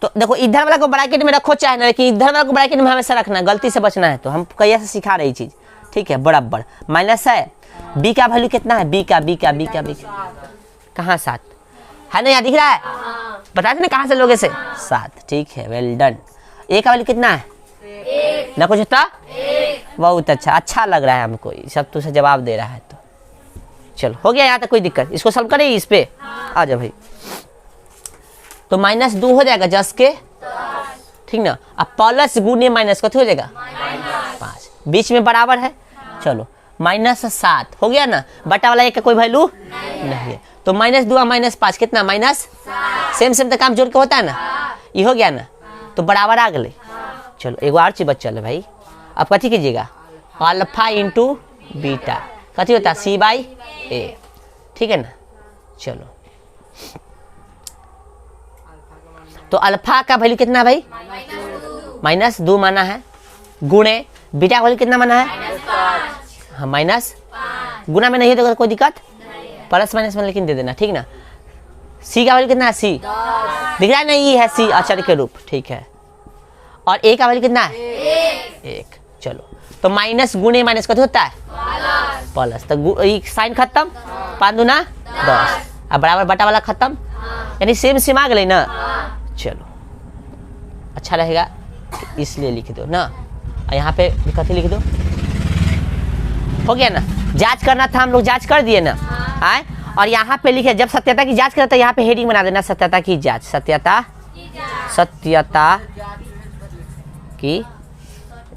तो देखो इधर वाला को ब्रैकेट में रखो चाहे ना, लेकिन इधर वाला को ब्रैकेट में हमेशा रखना, गलती से बचना है। तो हम कैसे सिखा रही चीज, ठीक है, बराबर माइनस है। बी का वैल्यू कितना है, बी का कहाँ 7 है ना, यहाँ दिख रहा है, बता देना कहाँ से लोगे से 7, ठीक है, वेल डन। ए का वैल्यू कितना है ना, कुछ होता बहुत अच्छा लग रहा है हमको, सब तुझसे जवाब दे रहा है। तो चलो हो गया यहाँ तक, कोई दिक्कत, इसको सॉल्व करें इस पे आ जाओ भाई। तो -2 हो जाएगा जस के, ठीक ना। अब प्लस गुने माइनस कथी हो जाएगा 5, बीच में बराबर है। चलो -7 हो गया ना, बटा वाला एक का कोई वैल्यू नहीं है, तो -2 और -5 कितना सेम तो काम जोड़ के होता है ना, ये हो गया ना, तो बराबर आ गए। चलो एक और चीज बच्चा भाई, अब कथी कीजिएगा अल्फा इंटू बीटा, कथी होता है c/a, ठीक है ना। चलो तो अल्फा का वैल्यू कितना भाई -2 माना है, गुणे बीटा का वैल्यू कितना माना है हाँ माइनस, गुना में नहीं है तो कोई दिक्कत, प्लस माइनस में लेकिन दे देना, ठीक ना। सी का वैल्यू कितना है, सी दिख रहा है ना, ये है सी अचर के रूप, ठीक है। और ए का वैल्यू कितना है 1। चलो तो माइनस गुणे माइनस कथी होता है प्लस, तो साइन खत्म, 5 दूना 10, अब बराबर बटा वाला खत्म, यानी सेम आ गए ना। चलो अच्छा रहेगा इसलिए लिख दो ना, और यहाँ पे कथी लिख दो, हो गया ना। जांच करना था, हम लोग जांच कर दिए ना, आए। और यहाँ पे लिखे जब सत्यता की जांच करता है, यहाँ पे हेडिंग बना देना सत्यता की जांच, सत्यता की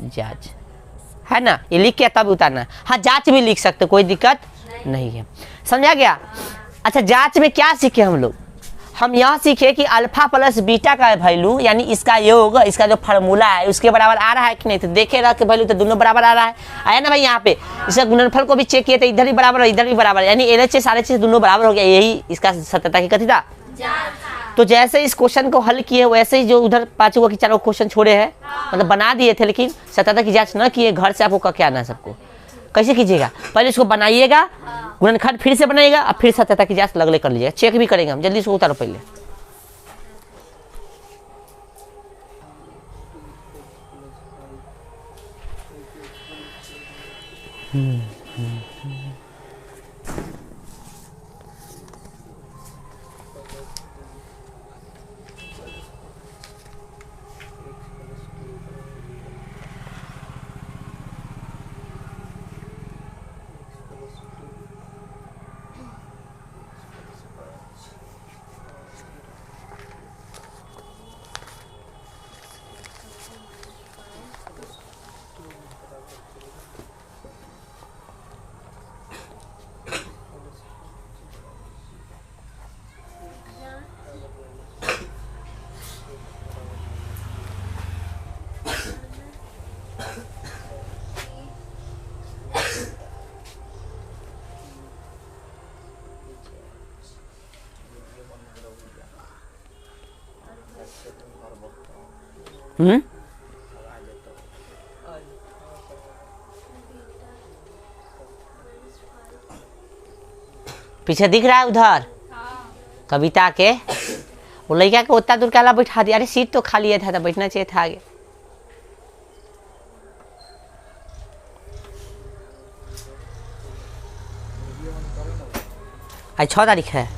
जांच, है ना, ये लिख के तब उतारना। हाँ जांच भी लिख सकते, कोई दिक्कत नहीं है, समझा गया। अच्छा जांच में क्या सीखे हम लोग, हम यह सीखे कि अल्फा प्लस बीटा का वैल्यू यानी इसका योग, इसका जो फार्मूला है उसके बराबर आ रहा है कि नहीं, तो देखे रहा कि वैल्यू तो दोनों बराबर आ रहा है, आया ना भाई। यहाँ पे इसका गुणनफल को भी चेक किए तो इधर भी बराबर और इधर भी बराबर, यानी LHS RHS दोनों बराबर हो गया, यही इसका सत्यता की कथी था। तो जैसे इस क्वेश्चन को हल किए वैसे ही जो उधर 5 की 4 क्वेश्चन छोड़े हैं, मतलब बना दिए थे लेकिन सत्यता की जाँच न किए, घर से आपको करके आना सबको। कैसे कीजिएगा, पहले इसको बनाइएगा, गुणनखंड फिर से बनाइएगा, और फिर सत्यता की जाँच लगले कर लीजिएगा, चेक भी करेंगे हम, जल्दी इसको उतारो पहले। पीछे दिख रहा है उधर कविता के, वो लड़का को उतना दूर काला बैठा दिया। अरे सीट तो खाली था तो बैठना चाहिए था आगे। आज 6 तारीख है।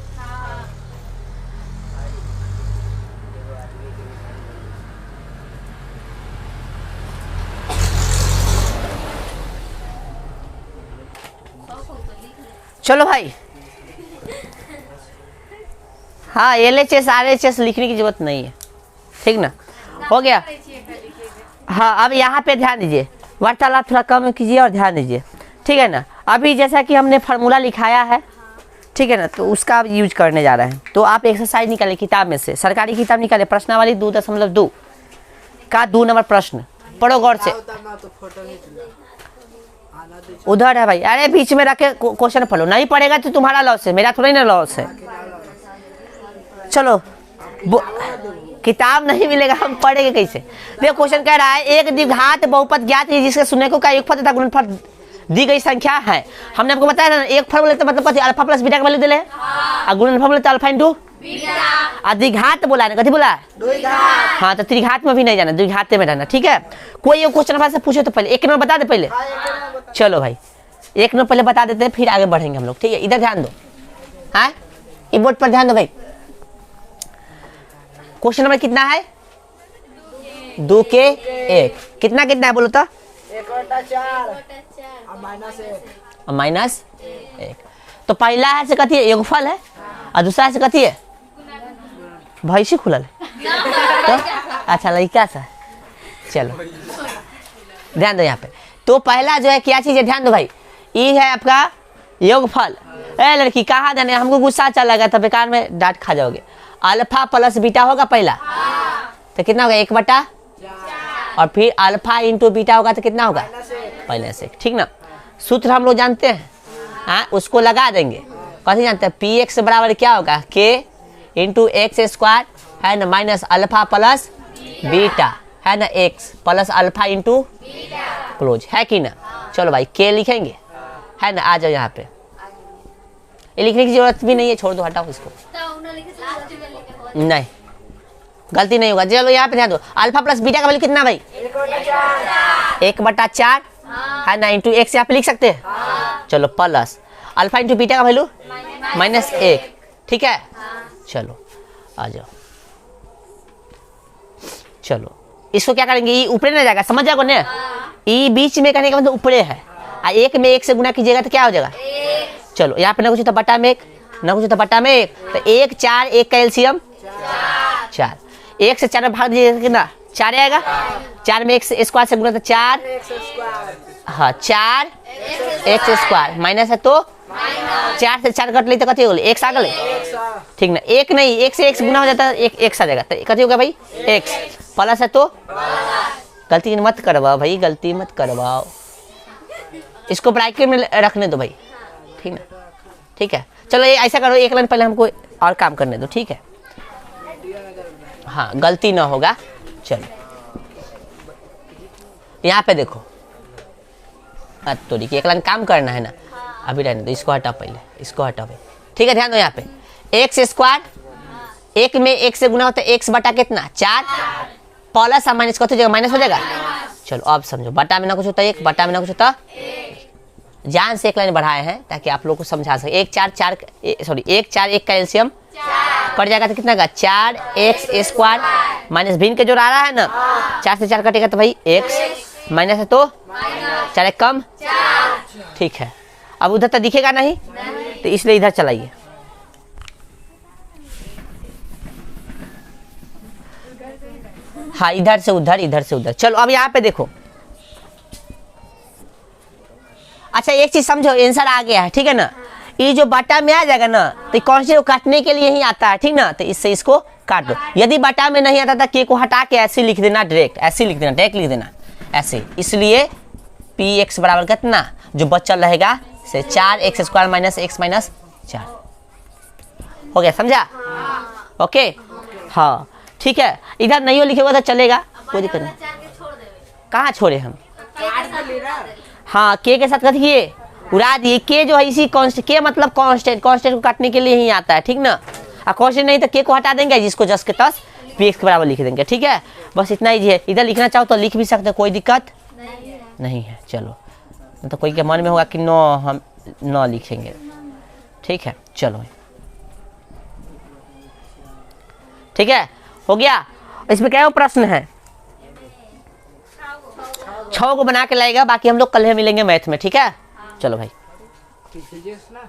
चलो भाई, हाँ LHS RHS लिखने की जरूरत नहीं है, ठीक ना, हो गया। हाँ अब यहाँ पे ध्यान दीजिए, वार्तालाप थोड़ा कम कीजिए और ध्यान दीजिए, ठीक है ना। अभी जैसा कि हमने फार्मूला लिखाया है, ठीक है ना, तो उसका आप यूज करने जा रहे हैं। तो आप एक्सरसाइज निकाले किताब में से, सरकारी किताब निकाले, प्रश्नावली 2.2 का 2 नंबर प्रश्न, पढ़ो गौर से। उधर है भाई, अरे बीच में रख के क्वेश्चन पढ़ो, नहीं पढ़ेगा तो तुम्हारा लॉस है, मेरा थोड़ा ही ना लॉस है। चलो किताब नहीं मिलेगा, हम पढ़ेंगे कैसे। देखो क्वेश्चन कह रहा है एक द्विघात बहुपद ज्ञात है जिसके शून्यकों का योगफल तथा गुणनफल दी गई संख्या है। हमने आपको बताया ना, एक फल बोले तो मतलब अल्फा प्लस बीटा का वैल्यू दिले, और गुणनफल बोले तो अल्फा इंटू बीटा। द्विघात बोला ना, कथी बोला? हाँ तो त्रिघात में भी नहीं जाना, द्विघात में रहना, ठीक है। कोई क्वेश्चन से पूछे तो पहले एक नंबर बता दे पहले। चलो भाई एक नंबर पहले बता देते हैं, फिर आगे बढ़ेंगे हम लोग, ठीक है। इधर ध्यान दो, हाँ ये बोर्ड पर ध्यान दो भाई। क्वेश्चन नंबर कितना है? 2 के 1। कितना कितना है बोलो तो? 1/4 -1। तो पहला है से कथी है? योगफल है, और दूसरा है से कथी है? भैंसी खुलल है तो अच्छा लड़का सा। चलो ध्यान दो यहाँ पे। तो पहला जो है क्या चीज है, ध्यान दो भाई, ये है आपका योगफल। ए लड़की कहाँ जाने, हमको गुस्सा चलेगा तो बेकार में डांट खा जाओगे। अल्फा प्लस बीटा होगा पहला, तो कितना होगा? 1/4, और फिर अल्फा इंटू बीटा होगा तो कितना होगा? -1, ठीक ना। सूत्र हम लोग जानते हैं, हाँ उसको लगा देंगे। कैसे जानते हैं? px बराबर क्या होगा? k इंटू एक्स स्क्वायर है ना, माइनस अल्फा प्लस बीटा है ना, x plus alpha into close, है कि ना। चलो भाई k लिखेंगे, है ना। आ जाओ यहाँ पे, ये लिखने की जरूरत भी नहीं है, छोड़ दो, हटाओ इसको, नहीं गलती नहीं होगा। चलो यहाँ पे ध्यान दो, अल्फा प्लस बीटा का वैल्यू कितना भाई? 1/4 है ना, इंटू एक्स यहाँ पे लिख सकते हैं। चलो प्लस अल्फा इंटू बीटा का वैल्यू -1, ठीक है। चलो आ जाओ, चलो इसको क्या करेंगे, ये ऊपर ना जाएगा, समझ जाओगे ना। ये बीच में करने का मतलब ऊपरे है, और 1 में 1 से गुना कीजिएगा तो क्या हो जाएगा? चलो यहाँ पे ना कुछ तो बटा में 1, ना कुछ तो बटा में 1, तो 1 4 1 का एलसीएम 4। 1 से 4 में भाग दीजिएगा कितना? 4 आएगा। 4 में 1 स्क्वायर से गुना तो 4, हाँ 4 एक्स स्क्वायर, माइनस है तो 4 से 4 कट ली तो कथी हो गई? x आ गई, ठीक ना। 1 नहीं, 1 से 1 गुना हो जाता है, 1 x आ जाएगा, तो कथी होगा भाई? x प्लस है तो गलती मत करवाओ भाई, गलती मत करवाओ। इसको ब्रैकेट में रखने दो भाई, ठीक ना, ठीक है। चलो ये ऐसा करो, एक लाइन पहले हमको और काम करने दो, ठीक है। हाँ गलती ना होगा। चलो यहाँ पे देखो, तो देखिए एक लाइन काम करना है ना, अभी रहने दो, इसको हटा पहले, इसको हटा भाई, ठीक है। ध्यान दो यहाँ पे, एक्स स्क्वायर 1 में 1 से गुना होता है, x बटा कितना? 4 प्लस और माइनस कथी हो जाएगा? माइनस हो जाएगा। चलो अब समझो, बटा में ना कुछ होता है 1, बटा में ना कुछ होता, जान से एक लाइन बढ़ाए हैं ताकि आप लोग को समझा सके। 1 4 1 1 का एलसीएम कट जाएगा तो कितना का? 4 एक्स स्क्वायर माइनस भिन्न के जो आ रहा है ना, 4 से 4 कटेगा तो भाई x, माइनस है तो 4 एक कम, ठीक है। अब उधर तो दिखेगा नहीं, तो इसलिए इधर चलाइए। हाँ इधर से उधर, इधर से उधर। चलो अब यहाँ पे देखो, अच्छा एक चीज समझो, आंसर आ गया है, ठीक है ना। ये जो बटा में आ जाएगा ना, तो कौन से काटने के लिए ही आता है, ठीक ना। तो इससे इसको काट दो। यदि बटा में नहीं आता था, के को हटा के ऐसे लिख देना, डायरेक्ट ऐसे लिख देना, डायरेक्ट लिख देना ऐसे। इसलिए px बराबर कितना जो बचल रहेगा से 4 x square minus x minus 4 हो गया, समझा? ओके हाँ ठीक है। इधर नहीं हो लिखे हुआ तो चलेगा, कोई दिक्कत नहीं। चार के छोड़ देवे कहाँ छोड़े हम? के हाँ के के साथ कट किए उड़ा दिए। के जो है इसी कांस्टेंट, के मतलब कांस्टेंट, कांस्टेंट को काटने के लिए ही आता है, ठीक ना। और कांस्टेंट नहीं तो के को हटा देंगे, जिसको जस के तस पी एक्स के बराबर लिख देंगे, ठीक है। बस इतना ही है। इधर लिखना चाहो तो लिख भी सकते हो, कोई दिक्कत नहीं है। चलो तो कोई के मन में होगा कि नो हम न लिखेंगे, ठीक है। चलो ठीक है, हो गया। इसमें क्या प्रश्न है? 6 को बना के लाएगा, बाकी हम लोग कल मिलेंगे मैथ में, ठीक है। चलो भाई। फिजिक्स ना